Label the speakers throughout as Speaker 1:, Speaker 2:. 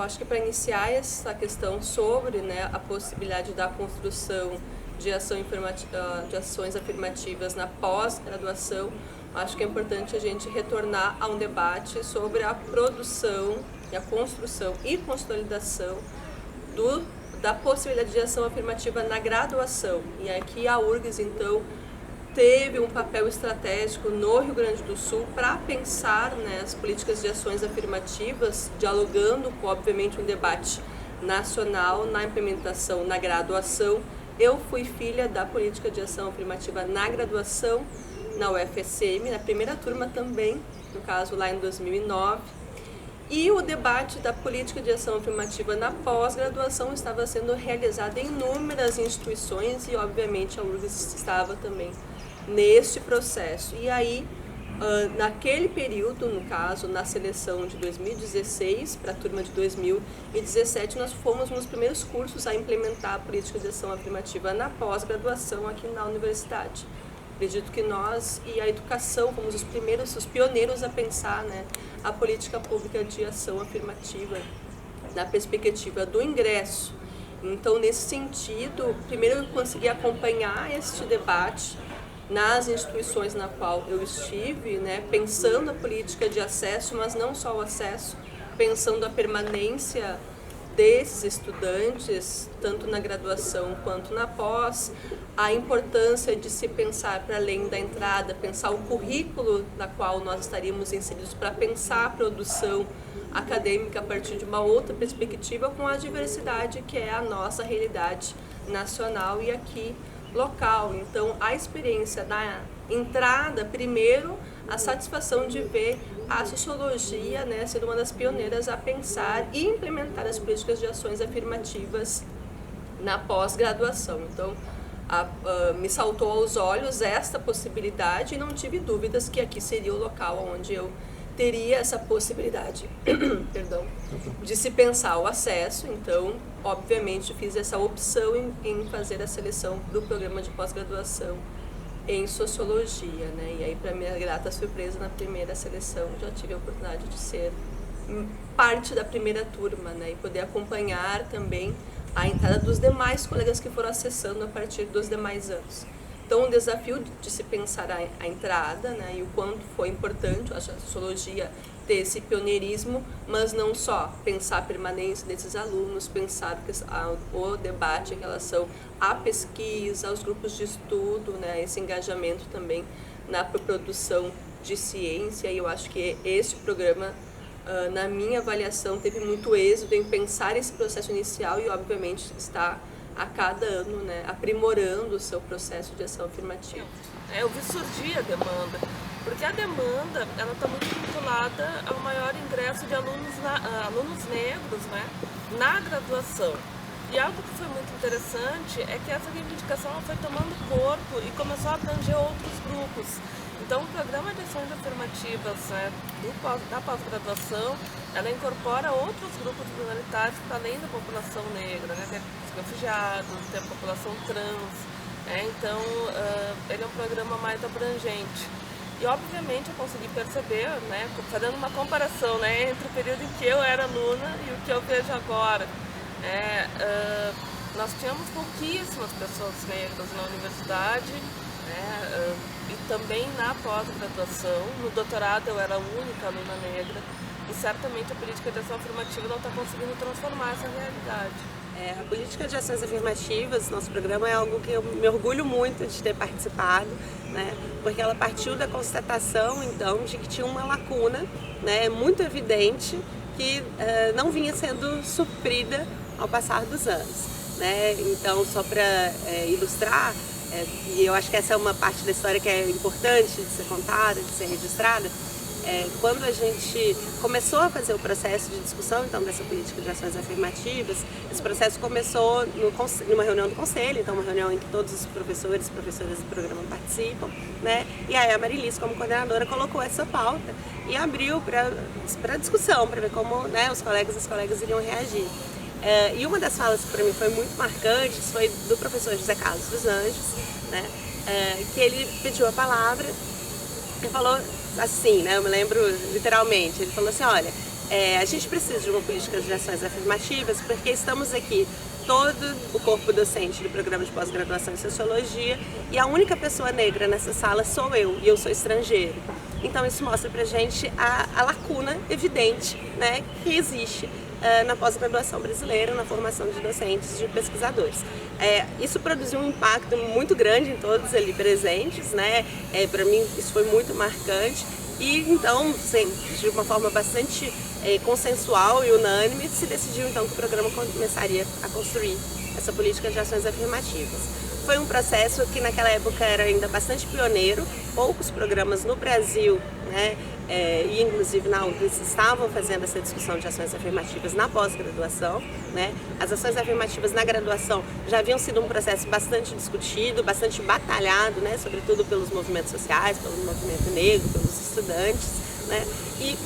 Speaker 1: acho que para iniciar essa questão sobre, né, a possibilidade da construção de ações afirmativas na pós-graduação, acho que é importante a gente retornar a um debate sobre a produção e a construção e consolidação da possibilidade de ação afirmativa na graduação. E aqui a URGS, então, teve um papel estratégico no Rio Grande do Sul para pensar, né, as políticas de ações afirmativas, dialogando com, obviamente, um debate nacional na implementação na graduação. Eu fui filha da política de ação afirmativa na graduação, na UFSM, na primeira turma também, no caso lá em 2009. E o debate da política de ação afirmativa na pós-graduação estava sendo realizado em inúmeras instituições e, obviamente, a URGS estava também neste processo. E aí, naquele período, no caso, na seleção de 2016 para a turma de 2017, nós fomos nos primeiros cursos a implementar a política de ação afirmativa na pós-graduação aqui na universidade. Acredito que nós e a educação fomos os pioneiros a pensar, né, a política pública de ação afirmativa na perspectiva do ingresso. Então, nesse sentido, primeiro eu consegui acompanhar este debate nas instituições na qual eu estive, né, pensando a política de acesso, mas não só o acesso, pensando a permanência desses estudantes, tanto na graduação quanto na pós, a importância de se pensar para além da entrada, pensar o currículo na qual nós estaríamos inseridos para pensar a produção acadêmica a partir de uma outra perspectiva com a diversidade que é a nossa realidade nacional e aqui local. Então, a experiência da entrada, primeiro, a satisfação de ver a sociologia, né, sendo uma das pioneiras a pensar e implementar as políticas de ações afirmativas na pós-graduação. Então, me saltou aos olhos esta possibilidade e não tive dúvidas que aqui seria o local onde eu teria essa possibilidade perdão, de se pensar o acesso. Então, obviamente, fiz essa opção em fazer a seleção do programa de pós-graduação em Sociologia, né? E aí, para minha grata surpresa, na primeira seleção, já tive a oportunidade de ser parte da primeira turma, né? E poder acompanhar também a entrada dos demais colegas que foram acessando a partir dos demais anos. Então, o desafio de se pensar a entrada, né, e o quanto foi importante, eu acho, a sociologia ter esse pioneirismo, mas não só pensar a permanência desses alunos, pensar o debate em relação à pesquisa, aos grupos de estudo, né, esse engajamento também na produção de ciência. E eu acho que este programa, na minha avaliação, teve muito êxito em pensar esse processo inicial e, obviamente, está a cada ano, né, aprimorando o seu processo de ação afirmativa.
Speaker 2: Eu vi surgir a demanda, porque a demanda está muito vinculada ao maior ingresso de alunos negros, né, na graduação. E algo que foi muito interessante é que essa reivindicação foi tomando corpo e começou a abranger outros grupos. Então, o programa de ações afirmativas, né, da pós-graduação, ela incorpora outros grupos minoritários para além da população negra, né, tem os refugiados, tem a população trans, então ele é um programa mais abrangente. E, obviamente, eu consegui perceber, né, fazendo uma comparação, né, entre o período em que eu era aluna e o que eu vejo agora. Nós tínhamos pouquíssimas pessoas negras na universidade, né, e também na pós-graduação. No doutorado eu era a única aluna negra e certamente a política de ação afirmativa não está conseguindo transformar essa realidade.
Speaker 3: A política de ações afirmativas, nosso programa, é algo que eu me orgulho muito de ter participado, né, porque ela partiu da constatação, então, de que tinha uma lacuna, né, muito evidente, que não vinha sendo suprida ao passar dos anos, né? Então, só para ilustrar, e eu acho que essa é uma parte da história que é importante de ser contada, de ser registrada, quando a gente começou a fazer o processo de discussão, então, dessa política de ações afirmativas, esse processo começou numa reunião do conselho, então uma reunião em que todos os professores e professoras do programa participam, né? E aí a Marilis, como coordenadora, colocou essa pauta e abriu para discussão, para ver como, né, os colegas e as colegas iriam reagir. E uma das falas que para mim foi muito marcante foi do professor José Carlos dos Anjos, né, que ele pediu a palavra e falou assim, né, eu me lembro literalmente, ele falou assim: olha, A gente precisa de uma política de ações afirmativas porque estamos aqui todo o corpo docente do programa de pós-graduação em Sociologia e a única pessoa negra nessa sala sou eu, e eu sou estrangeiro. Então isso mostra pra gente a lacuna evidente, né, que existe na pós-graduação brasileira, na formação de docentes, de pesquisadores. Isso produziu um impacto muito grande em todos ali presentes, né? Para mim isso foi muito marcante e então, de uma forma bastante consensual e unânime, se decidiu então que o programa começaria a construir essa política de ações afirmativas. Foi um processo que naquela época era ainda bastante pioneiro, poucos programas no Brasil, né, e inclusive na UFRGS estavam fazendo essa discussão de ações afirmativas na pós-graduação, né? As ações afirmativas na graduação já haviam sido um processo bastante discutido, bastante batalhado, né, sobretudo pelos movimentos sociais, pelo movimento negro, pelos estudantes, né? E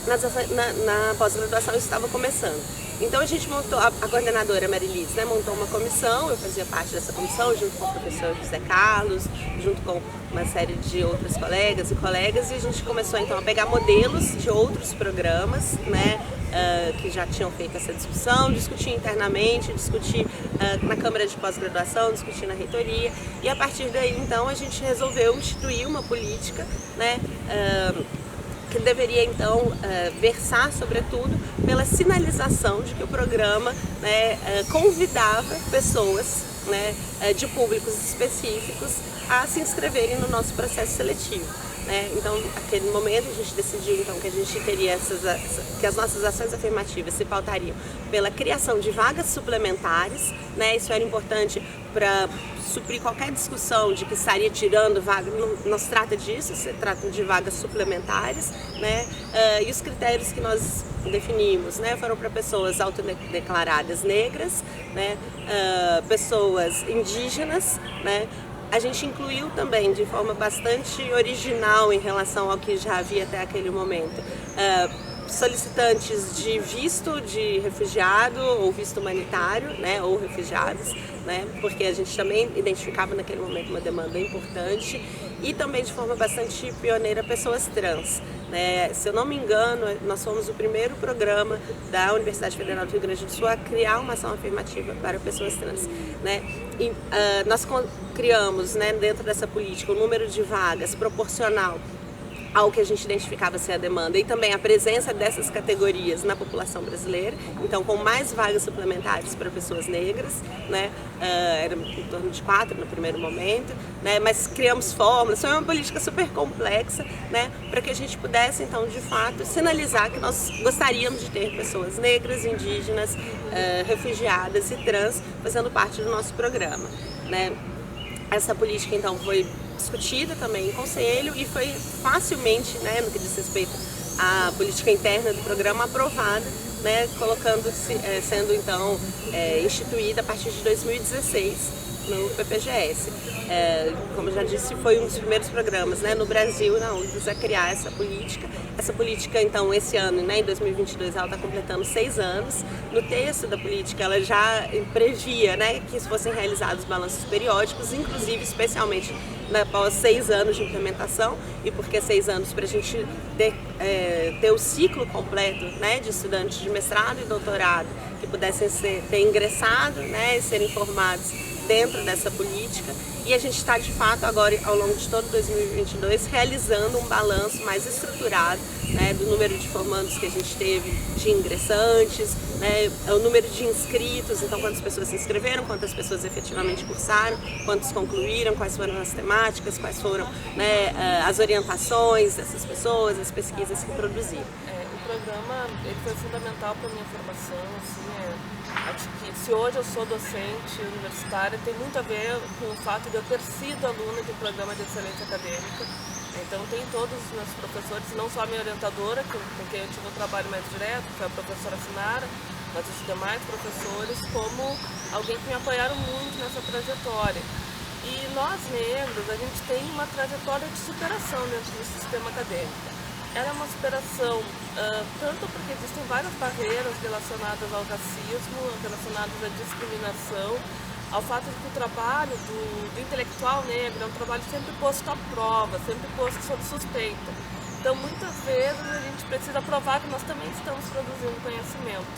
Speaker 3: na pós-graduação isso estava começando. Então a gente montou, a coordenadora Marilis, né, montou uma comissão, eu fazia parte dessa comissão junto com o professor José Carlos, junto com uma série de outras colegas e colegas, e a gente começou então a pegar modelos de outros programas, né, que já tinham feito essa discussão, discutir internamente, discutir na Câmara de Pós-Graduação, discutir na reitoria, e a partir daí então a gente resolveu instituir uma política, né, que deveria então versar sobretudo pela sinalização de que o programa, né, convidava pessoas, né, de públicos específicos a se inscreverem no nosso processo seletivo. Então, naquele momento, a gente decidiu então, que a gente teria que as nossas ações afirmativas se pautariam pela criação de vagas suplementares, né? Isso era importante para suprir qualquer discussão de que estaria tirando vaga. Não se trata disso, se trata de vagas suplementares, né? E os critérios que nós definimos, né, foram para pessoas autodeclaradas negras, né? Pessoas indígenas, né? A gente incluiu também de forma bastante original em relação ao que já havia até aquele momento, solicitantes de visto de refugiado ou visto humanitário, né, ou refugiados, né, porque a gente também identificava naquele momento uma demanda importante, e também de forma bastante pioneira pessoas trans. Se eu não me engano, nós fomos o primeiro programa da Universidade Federal do Rio Grande do Sul a criar uma ação afirmativa para pessoas trans, né? E nós criamos, né, dentro dessa política, um número de vagas proporcional ao que a gente identificava ser a demanda e também a presença dessas categorias na população brasileira, então com mais vagas suplementares para pessoas negras, né? Era em torno de 4 no primeiro momento, né? Mas criamos fórmulas, foi uma política super complexa, né? Para que a gente pudesse então de fato sinalizar que nós gostaríamos de ter pessoas negras, indígenas, refugiadas e trans fazendo parte do nosso programa, né? Essa política então foi discutida também em conselho e foi facilmente, né, no que diz respeito à política interna do programa, aprovada, né, sendo então instituída a partir de 2016 no PPGS. Como eu já disse, foi um dos primeiros programas, né, no Brasil, na UFRGS, a criar essa política. Essa política, então, esse ano, né, em 2022, ela está completando 6 anos. No texto da política, ela já previa, né, que fossem realizados balanços periódicos, inclusive, especialmente após 6 anos de implementação, e porque 6 anos para a gente ter o ciclo completo, né, de estudantes de mestrado e doutorado que pudessem ter ingressado, né, e serem formados dentro dessa política. E a gente está de fato agora, ao longo de todo 2022, realizando um balanço mais estruturado, né, do número de formandos que a gente teve, de ingressantes, né, o número de inscritos, então quantas pessoas se inscreveram, quantas pessoas efetivamente cursaram, quantos concluíram, quais foram as temáticas, quais foram, né, as orientações dessas pessoas, as pesquisas que produziram.
Speaker 2: O programa ele foi fundamental para a minha formação, assim, acho que se hoje eu sou docente universitária, tem muito a ver com o fato de eu ter sido aluna de um programa de excelência acadêmica. Então tem todos os meus professores, não só a minha orientadora, com quem eu tive um trabalho mais direto, que foi a professora Sinara, mas os demais professores, como alguém que me apoiaram muito nessa trajetória. E nós negros, a gente tem uma trajetória de superação dentro do sistema acadêmico. Ela é uma superação, tanto porque existem várias barreiras relacionadas ao racismo, relacionadas à discriminação, ao fato de que o trabalho do intelectual negro é um trabalho sempre posto à prova, sempre posto sob suspeita. Então, muitas vezes a gente precisa provar que nós também estamos produzindo conhecimento.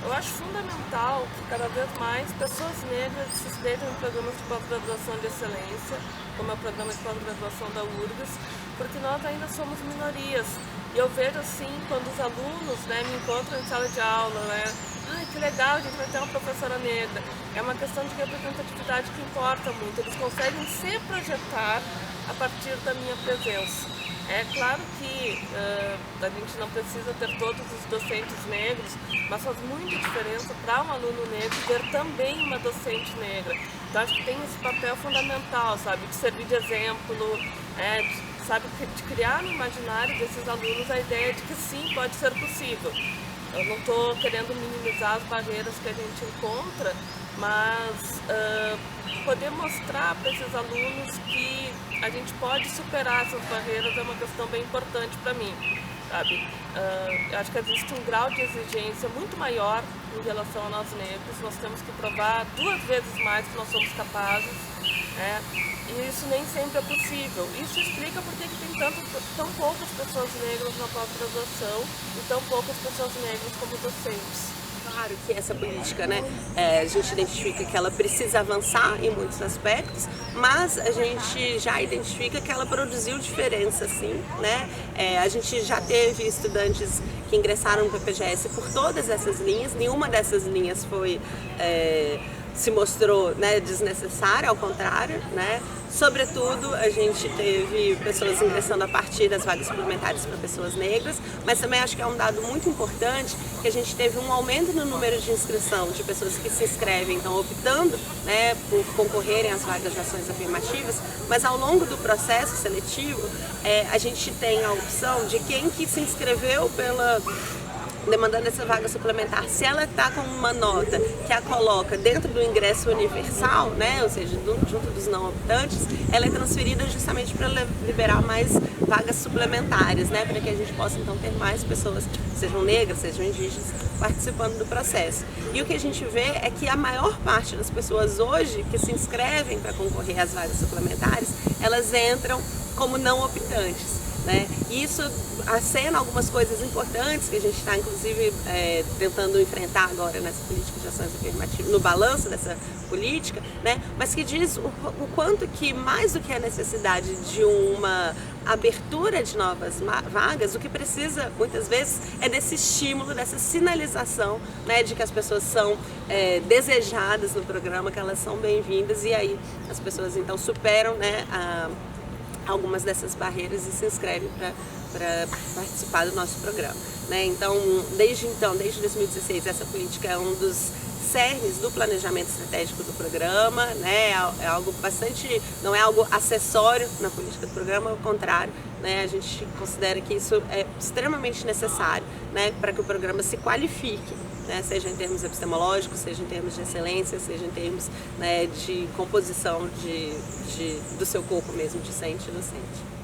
Speaker 2: Eu acho fundamental que cada vez mais pessoas negras se inscrevam em programas de pós-graduação de excelência, como é o programa de pós-graduação da URGS, porque nós ainda somos minorias. E eu vejo assim, quando os alunos, né, me encontram em sala de aula, né, que legal, a gente vai ter uma professora negra. É uma questão de representatividade que importa muito. Eles conseguem se projetar a partir da minha presença. É claro que a gente não precisa ter todos os docentes negros, mas faz muita diferença para um aluno negro ter também uma docente negra. Então acho que tem esse papel fundamental, sabe, de servir de exemplo, de criar no imaginário desses alunos a ideia de que sim, pode ser possível. Eu não estou querendo minimizar as barreiras que a gente encontra, mas poder mostrar para esses alunos que a gente pode superar essas barreiras é uma questão bem importante para mim, sabe? Eu acho que existe um grau de exigência muito maior em relação a nós negros. Nós temos que provar 2 vezes mais que nós somos capazes, né? E isso nem sempre é possível. Isso explica por que tem tão poucas pessoas negras na pós-graduação e tão poucas pessoas negras como docentes.
Speaker 3: Claro que essa política, né, a gente identifica que ela precisa avançar em muitos aspectos, mas a gente já identifica que ela produziu diferença, sim, né? A gente já teve estudantes que ingressaram no PPGS por todas essas linhas, nenhuma dessas linhas se mostrou, né, desnecessária, ao contrário, né? Sobretudo, a gente teve pessoas ingressando a partir das vagas suplementares para pessoas negras, mas também acho que é um dado muito importante que a gente teve um aumento no número de inscrição de pessoas que se inscrevem, então optando, né, por concorrerem às vagas de ações afirmativas, mas ao longo do processo seletivo, a gente tem a opção de quem que se inscreveu demandando essa vaga suplementar, se ela está com uma nota que a coloca dentro do ingresso universal, né, ou seja, junto dos não optantes, ela é transferida justamente para liberar mais vagas suplementares, né, para que a gente possa então ter mais pessoas, sejam negras, sejam indígenas, participando do processo. E o que a gente vê é que a maior parte das pessoas hoje que se inscrevem para concorrer às vagas suplementares, elas entram como não optantes, né? E isso acena algumas coisas importantes que a gente está, inclusive, tentando enfrentar agora nessa política de ações afirmativas, no balanço dessa política, né? Mas que diz o quanto que, mais do que a necessidade de uma abertura de novas vagas, o que precisa, muitas vezes, é desse estímulo, dessa sinalização, né, de que as pessoas são desejadas no programa, que elas são bem-vindas, e aí as pessoas, então, superam, né, algumas dessas barreiras e se inscrevem para participar do nosso programa, né? Então, desde 2016, essa política é um dos cernes do planejamento estratégico do programa, né? É algo bastante, não é algo acessório na política do programa, ao contrário, né? A gente considera que isso é extremamente necessário, né, para que o programa se qualifique, né, seja em termos epistemológicos, seja em termos de excelência, seja em termos, né, de composição do seu corpo mesmo, discente e docente.